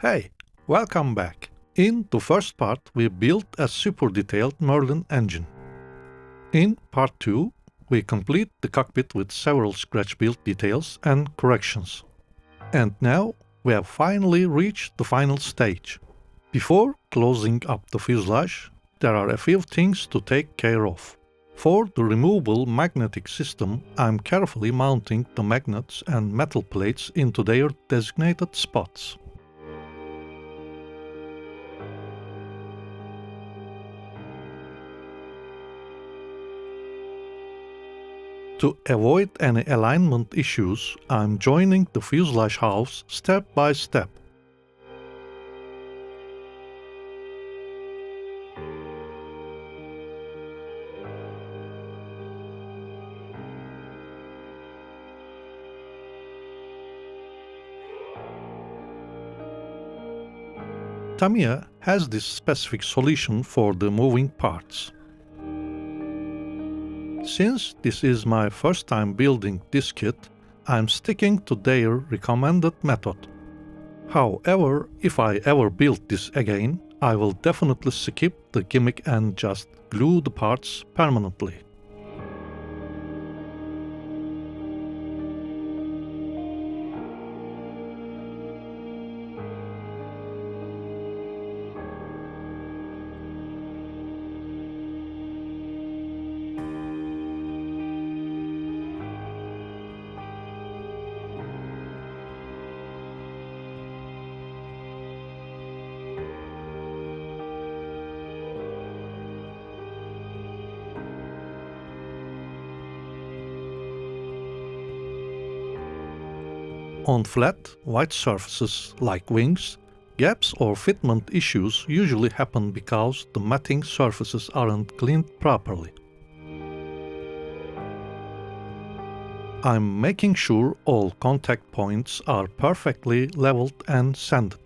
Hey, welcome back. In the first part, we built a super detailed Merlin engine. In part 2, we complete the cockpit with several scratch build details and corrections. And now, we have finally reached the final stage. Before closing up the fuselage, there are a few things to take care of. For the removable magnetic system, I'm carefully mounting the magnets and metal plates into their designated spots. To avoid any alignment issues, I'm joining the fuselage halves step by step. Tamiya has this specific solution for the moving parts. Since this is my first time building this kit, I'm sticking to their recommended method. However, if I ever build this again, I will definitely skip the gimmick and just glue the parts permanently. On flat, white surfaces like wings, gaps or fitment issues usually happen because the matting surfaces aren't cleaned properly. I'm making sure all contact points are perfectly leveled and sanded.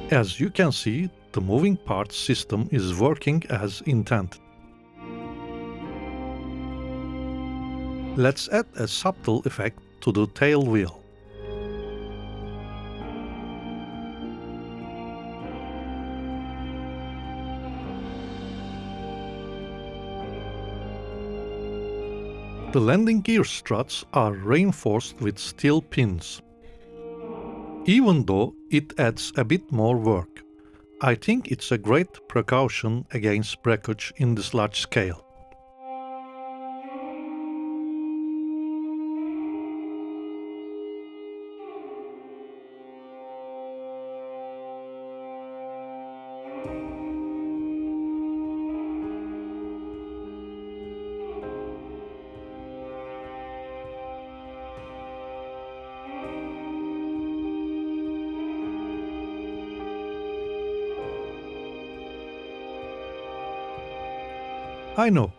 As you can see, the moving parts system is working as intended. Let's add a subtle effect to the tail wheel. The landing gear struts are reinforced with steel pins. Even though it adds a bit more work, I think it's a great precaution against breakage in this large scale. I know,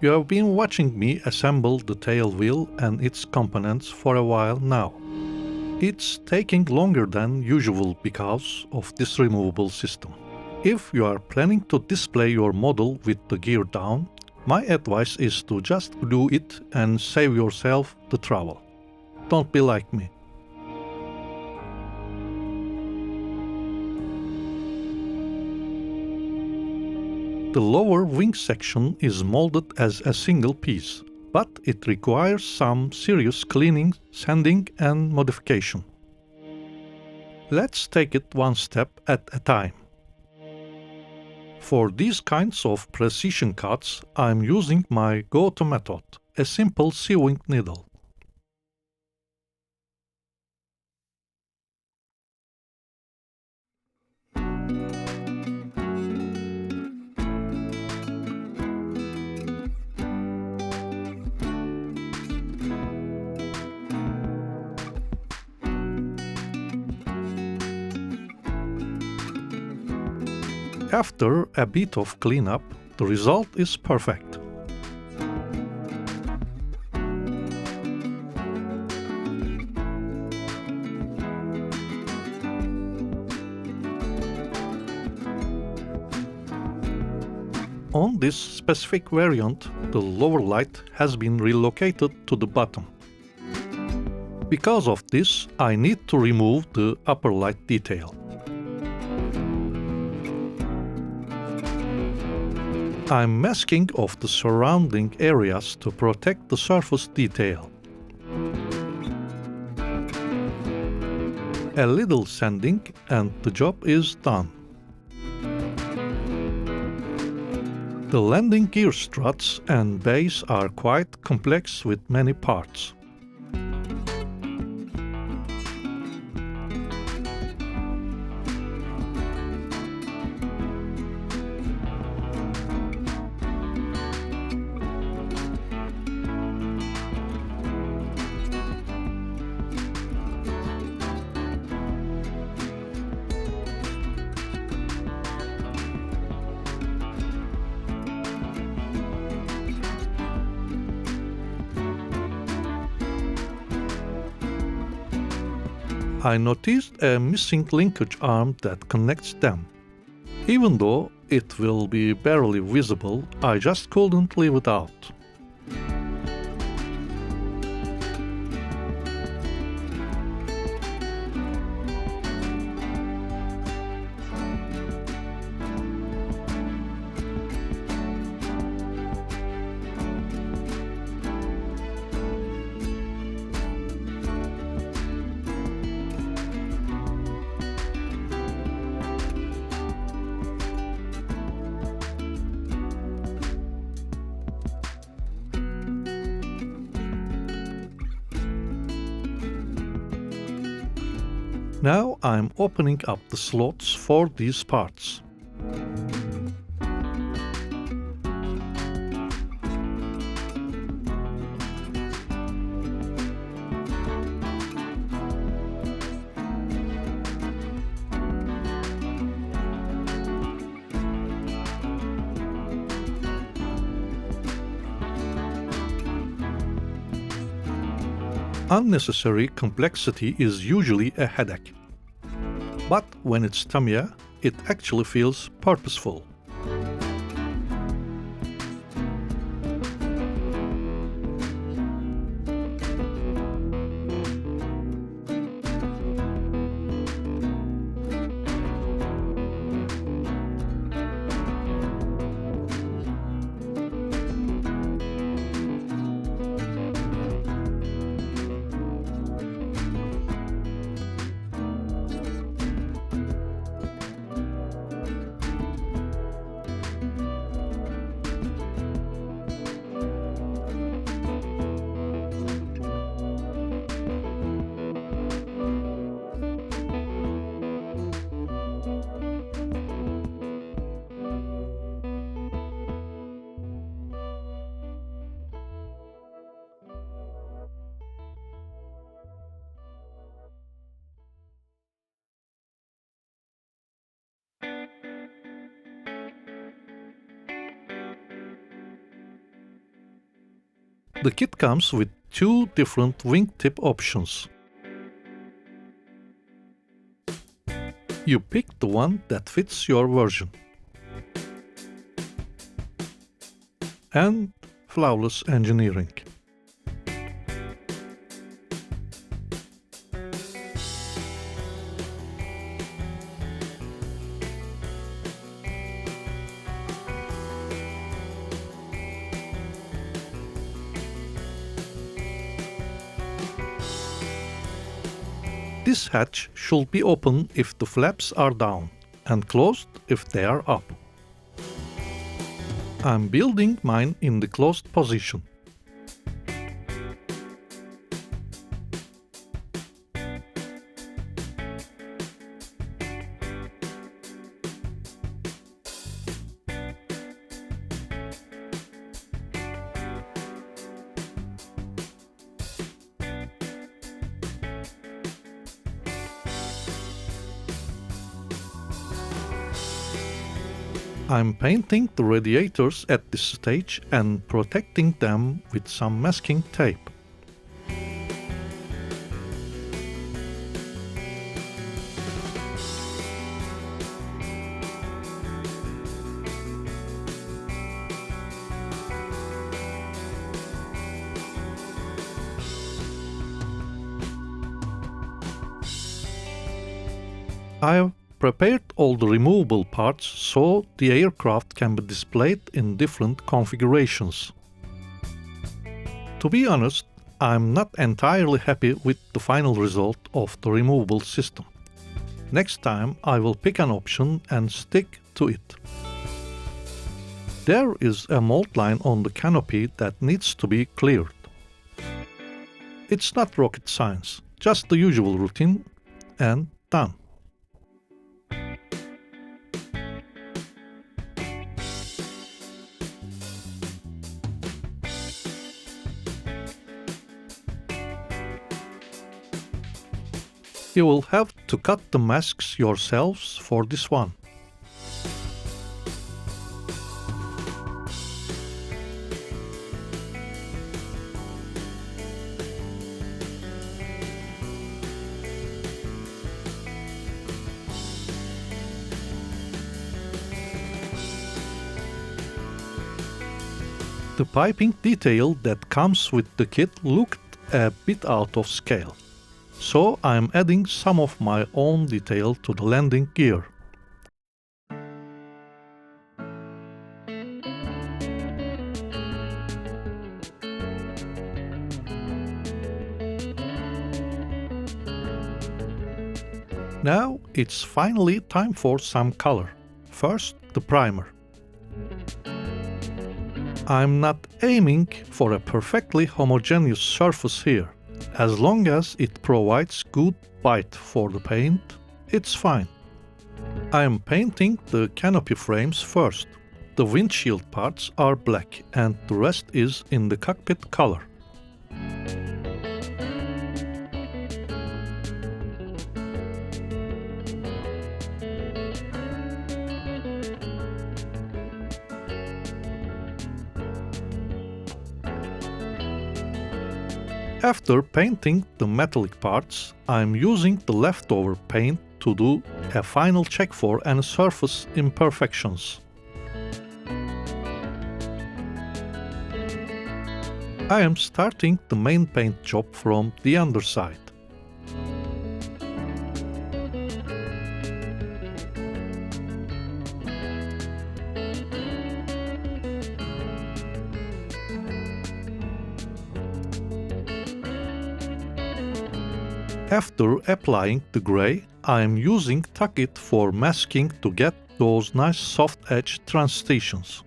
you have been watching me assemble the tail wheel and its components for a while now. It's taking longer than usual because of this removable system. If you are planning to display your model with the gear down, my advice is to just glue it and save yourself the trouble. Don't be like me. The lower wing section is molded as a single piece, but it requires some serious cleaning, sanding and modification. Let's take it one step at a time. For these kinds of precision cuts, I'm using my go-to method, a simple sewing needle. After a bit of cleanup, the result is perfect. On this specific variant, the lower light has been relocated to the bottom. Because of this, I need to remove the upper light detail. I'm masking off the surrounding areas to protect the surface detail. A little sanding and the job is done. The landing gear struts and base are quite complex with many parts. I noticed a missing linkage arm that connects them. Even though it will be barely visible, I just couldn't leave it out. Now I'm opening up the slots for these parts. Unnecessary complexity is usually a headache. But when it's Tamiya, it actually feels purposeful. The kit comes with two different wingtip options. You pick the one that fits your version. And flawless engineering. This hatch should be open if the flaps are down and closed if they are up. I'm building mine in the closed position. I'm painting the radiators at this stage and protecting them with some masking tape. I've prepared all the removable parts so the aircraft can be displayed in different configurations. To be honest, I'm not entirely happy with the final result of the removable system. Next time I will pick an option and stick to it. There is a mold line on the canopy that needs to be cleared. It's not rocket science, just the usual routine, and done. You will have to cut the masks yourselves for this one. The piping detail that comes with the kit looked a bit out of scale, so I'm adding some of my own detail to the landing gear. Now it's finally time for some color. First, the primer. I'm not aiming for a perfectly homogeneous surface here. As long as it provides good bite for the paint, it's fine. I am painting the canopy frames first. The windshield parts are black and the rest is in the cockpit color. After painting the metallic parts, I'm using the leftover paint to do a final check for any surface imperfections. I am starting the main paint job from the underside. After applying the gray, I am using Tuck-It for masking to get those nice soft edge transitions.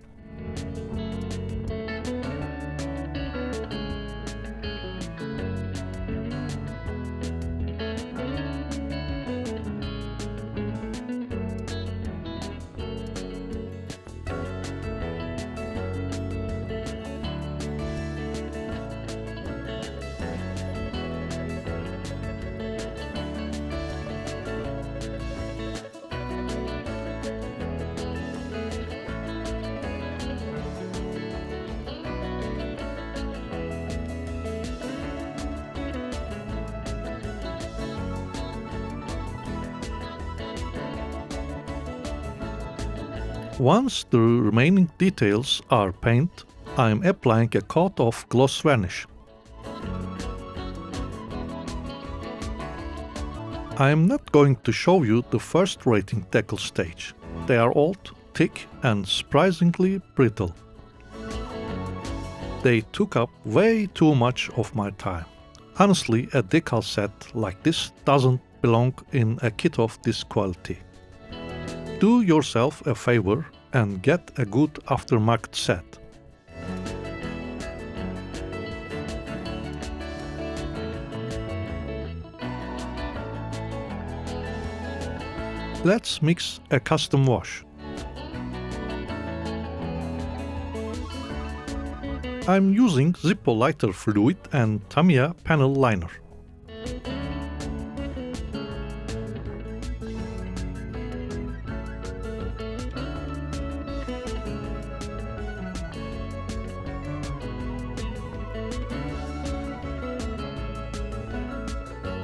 Once the remaining details are painted, I am applying a coat of gloss varnish. I am not going to show you the first rating decal stage. They are old, thick and surprisingly brittle. They took up way too much of my time. Honestly, a decal set like this doesn't belong in a kit of this quality. Do yourself a favor and get a good aftermarket set. Let's mix a custom wash. I'm using Zippo lighter fluid and Tamiya panel liner.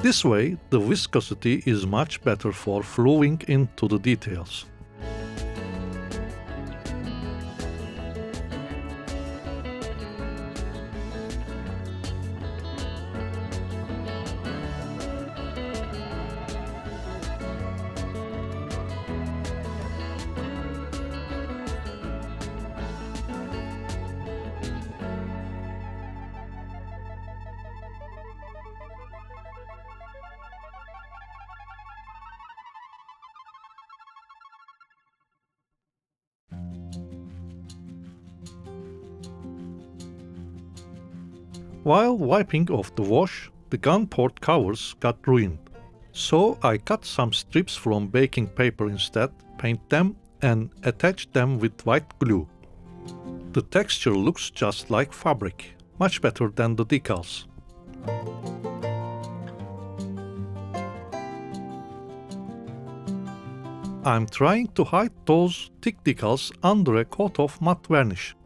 This way, the viscosity is much better for flowing into the details. While wiping off the wash, the gun port covers got ruined. So I cut some strips from baking paper instead, paint them and attach them with white glue. The texture looks just like fabric, much better than the decals. I'm trying to hide those thick decals under a coat of matte varnish.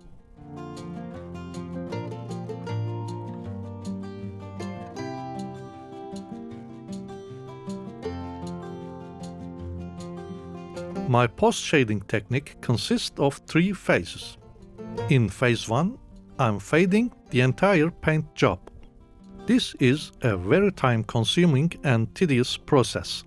My post-shading technique consists of 3 phases. In phase 1, I'm fading the entire paint job. This is a very time-consuming and tedious process.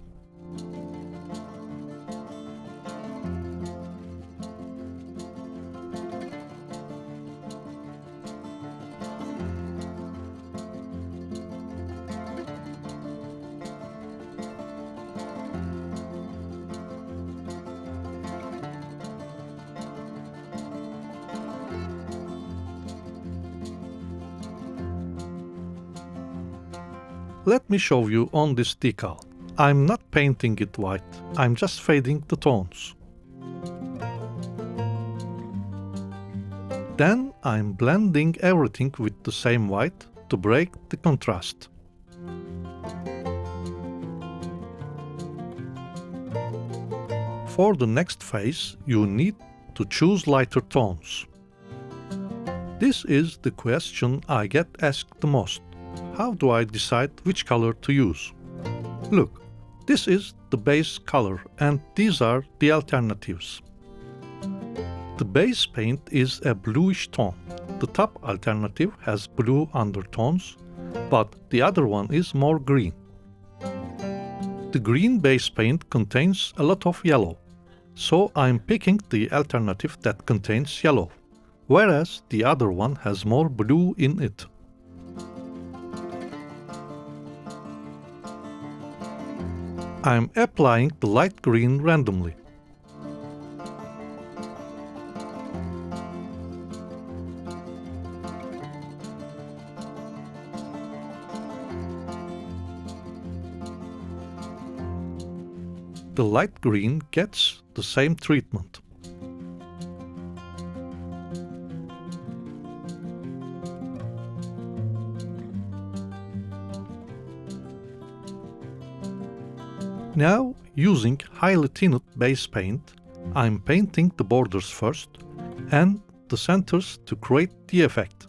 Let me show you on this decal. I'm not painting it white, I'm just fading the tones. Then I'm blending everything with the same white to break the contrast. For the next phase, you need to choose lighter tones. This is the question I get asked the most. How do I decide which color to use? Look, this is the base color and these are the alternatives. The base paint is a bluish tone. The top alternative has blue undertones, but the other one is more green. The green base paint contains a lot of yellow, so I'm picking the alternative that contains yellow, whereas the other one has more blue in it. I'm applying the light green randomly. The light green gets the same treatment. Now, using highly thinned base paint, I'm painting the borders first and the centers to create the effect.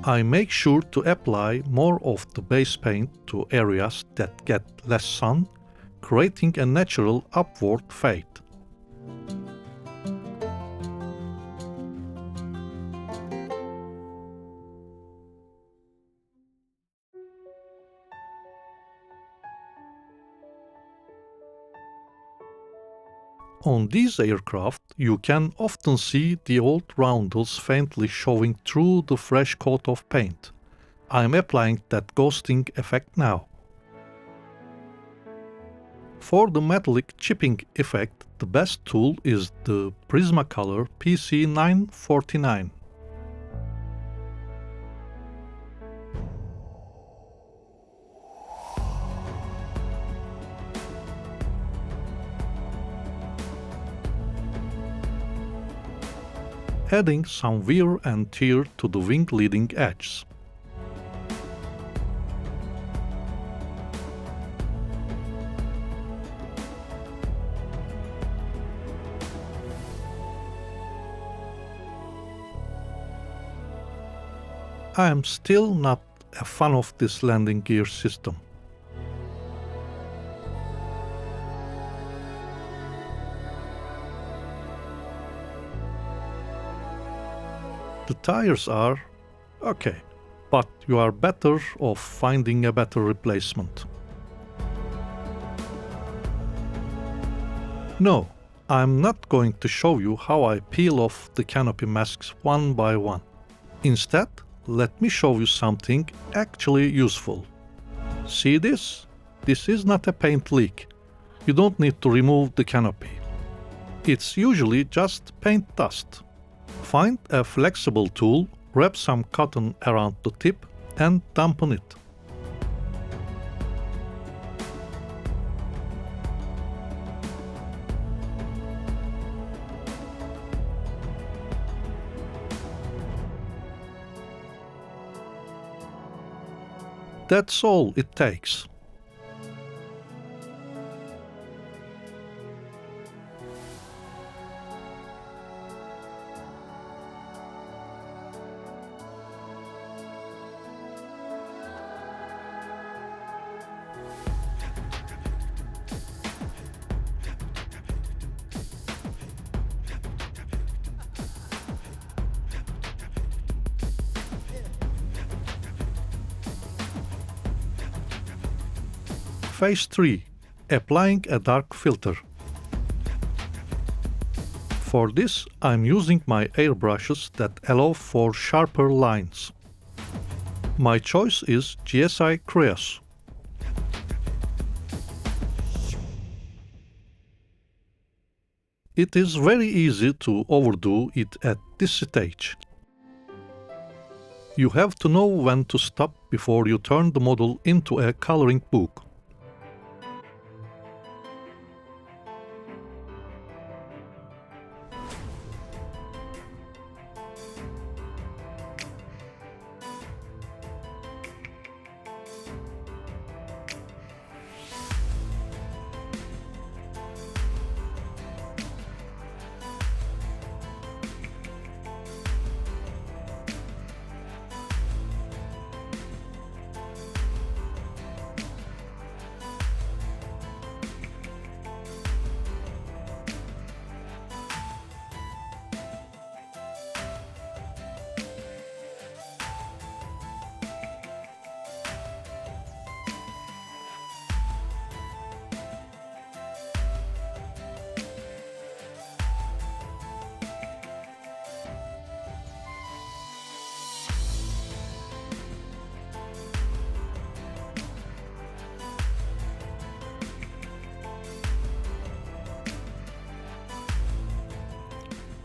I make sure to apply more of the base paint to areas that get less sun, creating a natural upward fade. On these aircraft, you can often see the old roundels faintly showing through the fresh coat of paint. I'm applying that ghosting effect now. For the metallic chipping effect, the best tool is the Prismacolor PC949. Adding some wear and tear to the wing leading edges. I am still not a fan of this landing gear system. The tires are okay, but you are better off finding a better replacement. No, I'm not going to show you how I peel off the canopy masks one by one. Instead, let me show you something actually useful. See this? This is not a paint leak. You don't need to remove the canopy. It's usually just paint dust. Find a flexible tool, wrap some cotton around the tip and dampen it. That's all it takes. Phase 3. Applying a dark filter. For this, I'm using my airbrushes that allow for sharper lines. My choice is GSI Creos. It is very easy to overdo it at this stage. You have to know when to stop before you turn the model into a coloring book.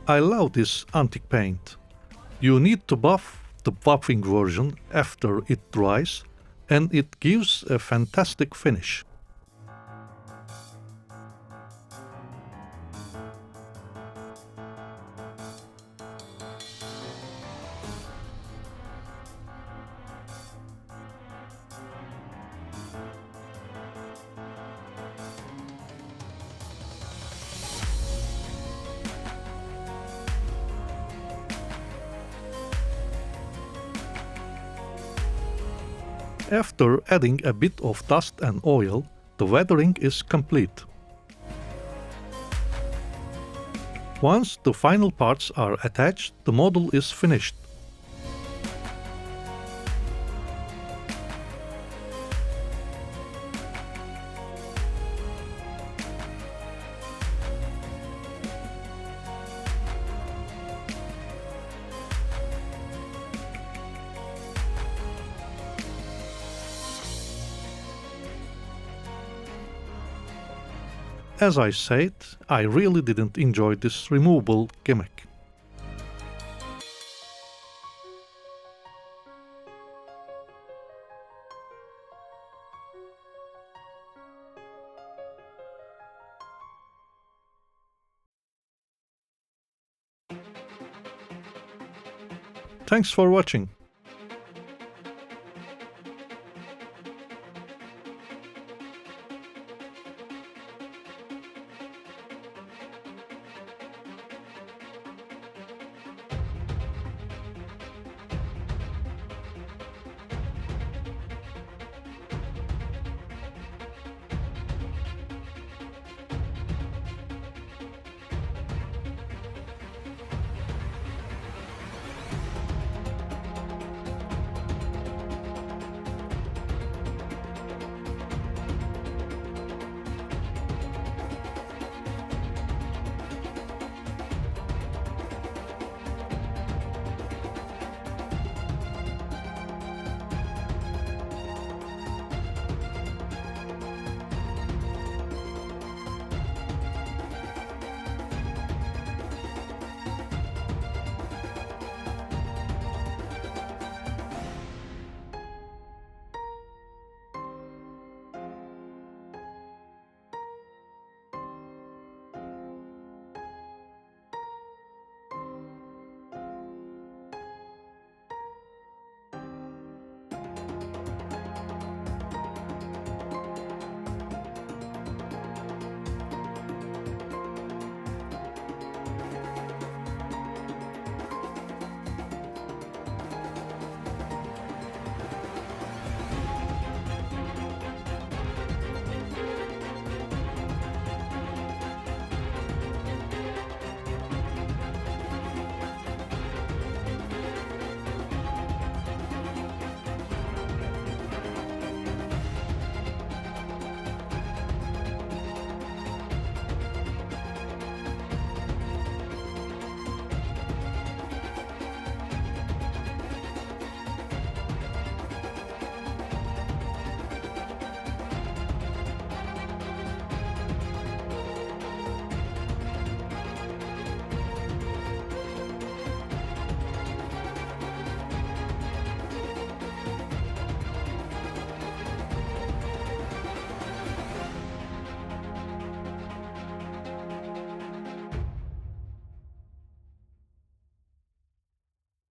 I love this antique paint. You need to buff the buffing version after it dries, and it gives a fantastic finish. After adding a bit of dust and oil, the weathering is complete. Once the final parts are attached, the model is finished. As I said, I really didn't enjoy this removable gimmick. Thanks for watching.